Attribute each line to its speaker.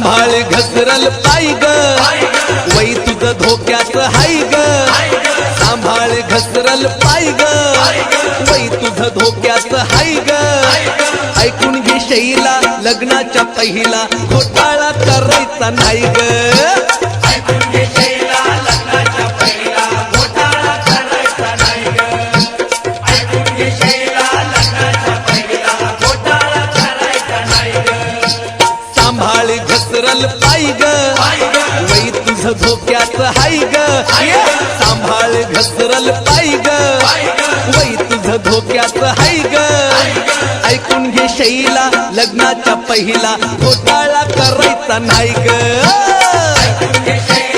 Speaker 1: सांभाळ घसरल पाय ग वै तुझं धोक्यात हाय ग सांभाळ घसरल पाय ग वै तुझं धोक्यात हाय ग ऐकून घे शैला लग्नाच्या पहिला घोटाळा करायचा नाही ग
Speaker 2: ऐकून घे शैला लग्नाच्या पहिला घोटाळा करायचा नाही ग ऐकून घे शैला लग्नाच्या पहिला घोटाळा करायचा नाही ग
Speaker 1: सांभाळ घसरल पाय ग वै तुझं धोक्यात हाय ग सांभाळ घसरल पाय ग वै तुझं धोक्यात हाय ग ऐकून घे शैला लग्नाच्या पहिला घोटाळा करायचा नाही ग
Speaker 2: ऐकून घे शैला